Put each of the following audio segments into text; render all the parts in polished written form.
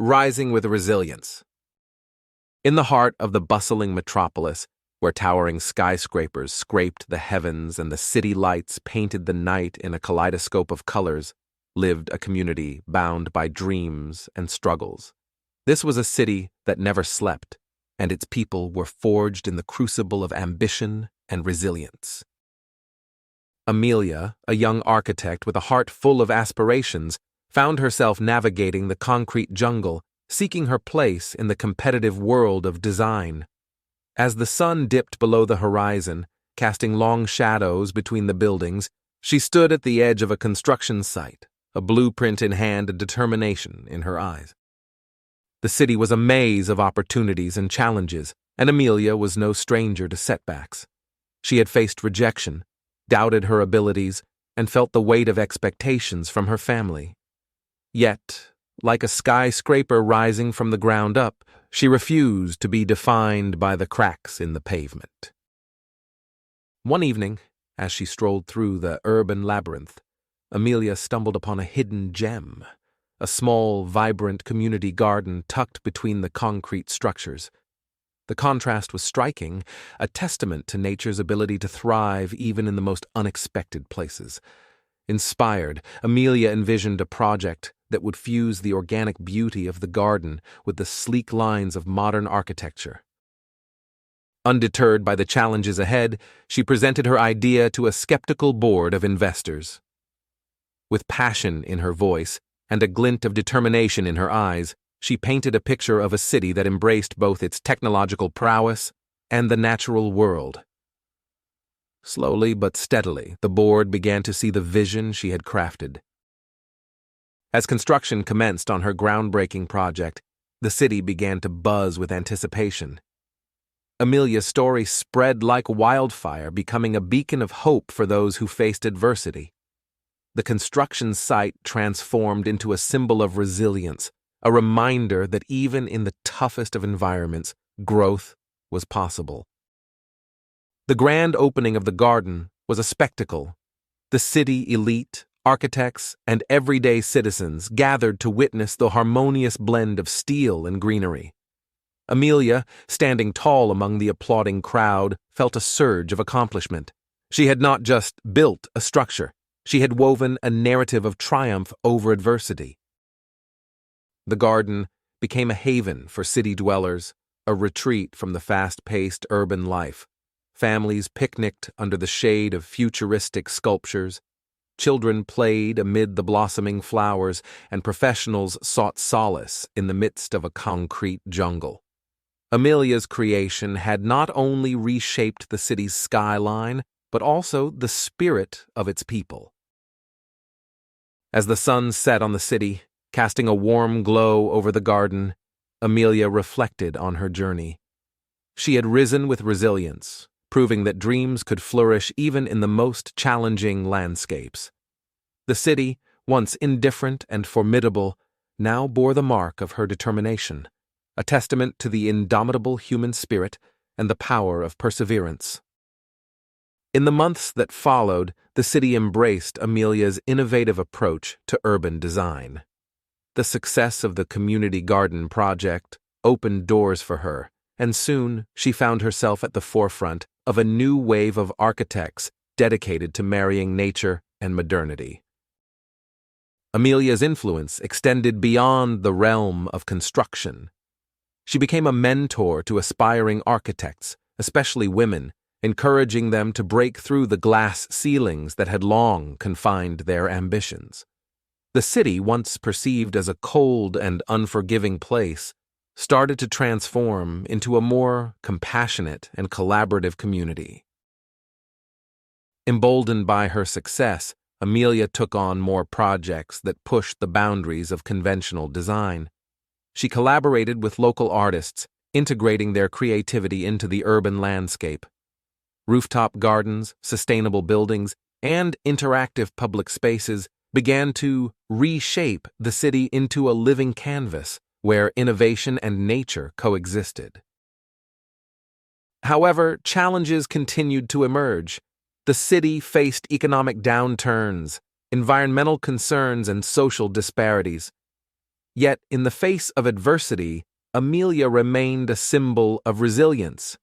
Rising with resilience. In the heart of the bustling metropolis, where towering skyscrapers scraped the heavens and the city lights painted the night in a kaleidoscope of colors, lived a community bound by dreams and struggles. This was a city that never slept, and its people were forged in the crucible of ambition and resilience. Amelia, a young architect with a heart full of aspirations, found herself navigating the concrete jungle, seeking her place in the competitive world of design. As the sun dipped below the horizon, casting long shadows between the buildings, she stood at the edge of a construction site, a blueprint in hand and determination in her eyes. The city was a maze of opportunities and challenges, and Amelia was no stranger to setbacks. She had faced rejection, doubted her abilities, and felt the weight of expectations from her family. Yet, like a skyscraper rising from the ground up, she refused to be defined by the cracks in the pavement. One evening, as she strolled through the urban labyrinth, Amelia stumbled upon a hidden gem, a small, vibrant community garden tucked between the concrete structures. The contrast was striking, a testament to nature's ability to thrive even in the most unexpected places. Inspired, Amelia envisioned a project that would fuse the organic beauty of the garden with the sleek lines of modern architecture. Undeterred by the challenges ahead, she presented her idea to a skeptical board of investors. With passion in her voice and a glint of determination in her eyes, she painted a picture of a city that embraced both its technological prowess and the natural world. Slowly but steadily, the board began to see the vision she had crafted. As construction commenced on her groundbreaking project, the city began to buzz with anticipation. Amelia's story spread like wildfire, becoming a beacon of hope for those who faced adversity. The construction site transformed into a symbol of resilience, a reminder that even in the toughest of environments, growth was possible. The grand opening of the garden was a spectacle. The city elite, architects, and everyday citizens gathered to witness the harmonious blend of steel and greenery. Amelia, standing tall among the applauding crowd, felt a surge of accomplishment. She had not just built a structure, she had woven a narrative of triumph over adversity. The garden became a haven for city dwellers, a retreat from the fast-paced urban life. Families picnicked under the shade of futuristic sculptures. Children played amid the blossoming flowers, and professionals sought solace in the midst of a concrete jungle. Amelia's creation had not only reshaped the city's skyline, but also the spirit of its people. As the sun set on the city, casting a warm glow over the garden, Amelia reflected on her journey. She had risen with resilience, proving that dreams could flourish even in the most challenging landscapes. The city, once indifferent and formidable, now bore the mark of her determination, a testament to the indomitable human spirit and the power of perseverance. In the months that followed, the city embraced Amelia's innovative approach to urban design. The success of the community garden project opened doors for her, and soon she found herself at the forefront of a new wave of architects dedicated to marrying nature and modernity. Amelia's influence extended beyond the realm of construction. She became a mentor to aspiring architects, especially women, encouraging them to break through the glass ceilings that had long confined their ambitions. The city, once perceived as a cold and unforgiving place, started to transform into a more compassionate and collaborative community. Emboldened by her success, Amelia took on more projects that pushed the boundaries of conventional design. She collaborated with local artists, integrating their creativity into the urban landscape. Rooftop gardens, sustainable buildings, and interactive public spaces began to reshape the city into a living canvas where innovation and nature coexisted. However, challenges continued to emerge. The city faced economic downturns, environmental concerns, and social disparities. Yet, in the face of adversity, Amelia remained a symbol of resilience.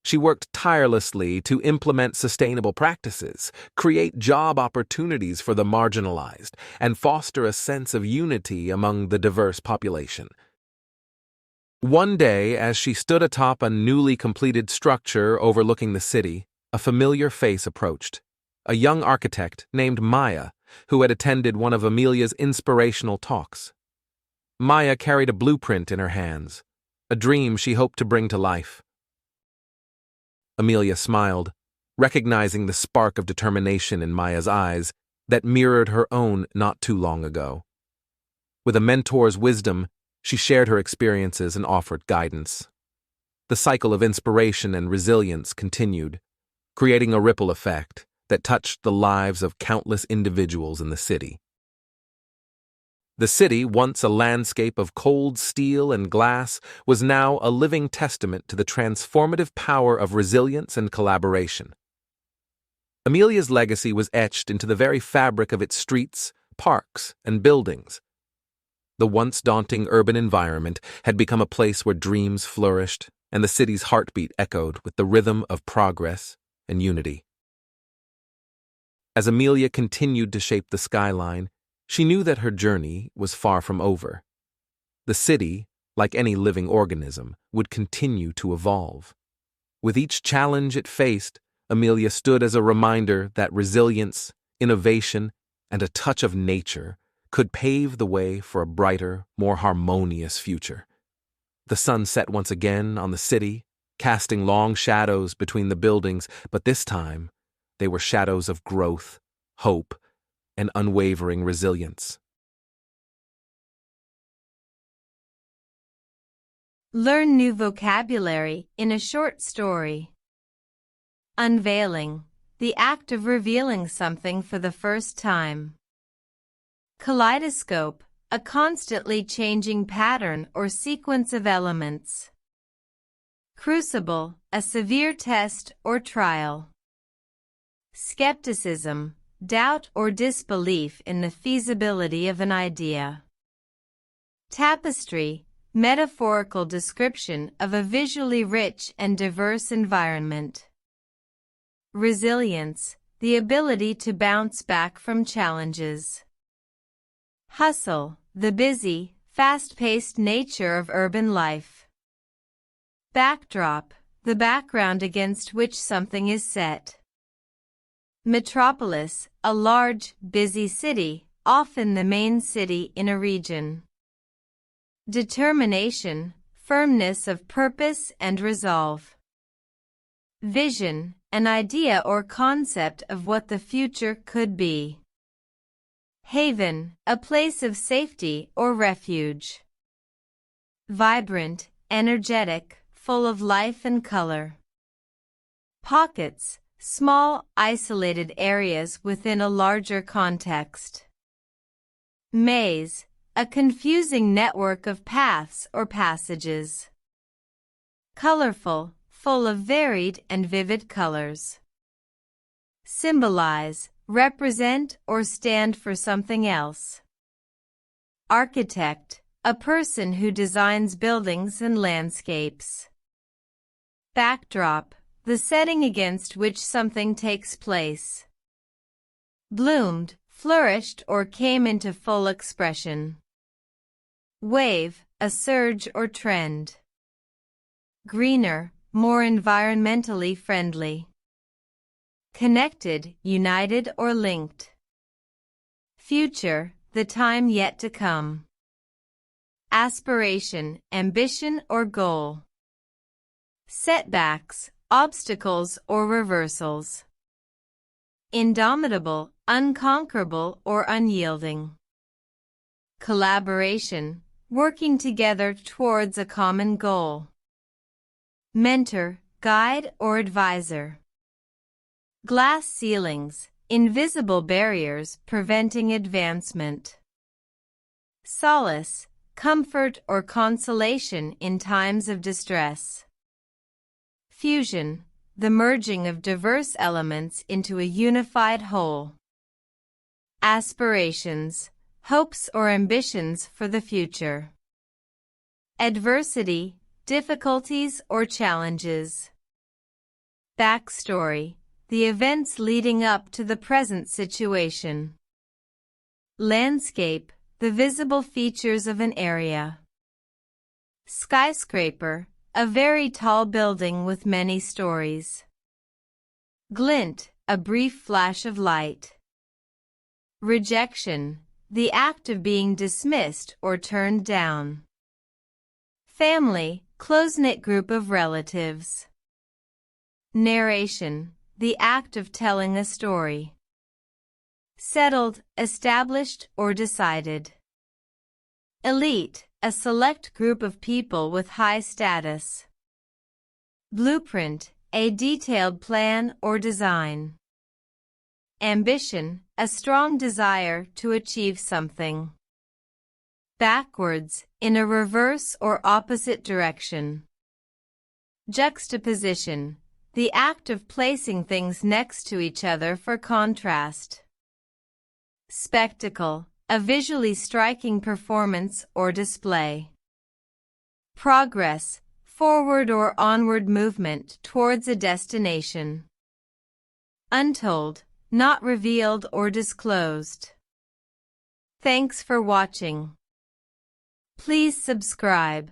She worked tirelessly to implement sustainable practices, create job opportunities for the marginalized, and foster a sense of unity among the diverse population. One day, as she stood atop a newly completed structure overlooking the city, a familiar face approached. A young architect named Maya, who had attended one of Amelia's inspirational talks. Maya carried a blueprint in her hands, a dream she hoped to bring to life. Amelia smiled, recognizing the spark of determination in Maya's eyes that mirrored her own not too long ago. With a mentor's wisdom, she shared her experiences and offered guidance. The cycle of inspiration and resilience continued, creating a ripple effect that touched the lives of countless individuals in the city. The city, once a landscape of cold steel and glass, was now a living testament to the transformative power of resilience and collaboration. Amelia's legacy was etched into the very fabric of its streets, parks, and buildings. The once daunting urban environment had become a place where dreams flourished, and the city's heartbeat echoed with the rhythm of progress and unity. As Amelia continued to shape the skyline, she knew that her journey was far from over. The city, like any living organism, would continue to evolve. With each challenge it faced, Amelia stood as a reminder that resilience, innovation, and a touch of nature could pave the way for a brighter, more harmonious future. The sun set once again on the city, casting long shadows between the buildings, but this time they were shadows of growth, hope, and unwavering resilience. Learn new vocabulary in a short story. Unveiling, the act of revealing something for the first time. Kaleidoscope, a constantly changing pattern or sequence of elements. Crucible, a severe test or trial. Skepticism, doubt or disbelief in the feasibility of an idea. Tapestry, metaphorical description of a visually rich and diverse environment. Resilience, the ability to bounce back from challenges. Hustle, the busy, fast-paced nature of urban life. Backdrop, the background against which something is set. Metropolis, a large, busy city, often the main city in a region. Determination, firmness of purpose and resolve. Vision, an idea or concept of what the future could be. Haven, a place of safety or refuge. Vibrant, energetic, full of life and color. Pockets, small, isolated areas within a larger context. Maze, a confusing network of paths or passages. Colorful, full of varied and vivid colors. Symbolize, represent or stand for something else. Architect, a person who designs buildings and landscapes. Backdrop, the setting against which something takes place. Bloomed, flourished or came into full expression. Wave, a surge or trend. Greener, more environmentally friendly. Connected, united or linked. Future, the time yet to come. Aspiration, ambition or goal. Setbacks, obstacles or reversals. Indomitable, unconquerable or unyielding. Collaboration, working together towards a common goal. Mentor, guide or advisor. Glass ceilings, invisible barriers preventing advancement. Solace, comfort or consolation in times of distress. Fusion, the merging of diverse elements into a unified whole. Aspirations, hopes or ambitions for the future. Adversity, difficulties or challenges. Backstory, the events leading up to the present situation. Landscape, the visible features of an area. Skyscraper, a very tall building with many stories. Glint, a brief flash of light. Rejection, the act of being dismissed or turned down. Family, close-knit group of relatives. Narration, the act of telling a story. Settled, established or decided. Elite, a select group of people with high status. Blueprint, a detailed plan or design. Ambition, a strong desire to achieve something. Backwards, in a reverse or opposite direction. Juxtaposition, the act of placing things next to each other for contrast. Spectacle, a visually striking performance or display. Progress, forward or onward movement towards a destination. Untold, not revealed or disclosed. Thanks for watching. Please subscribe.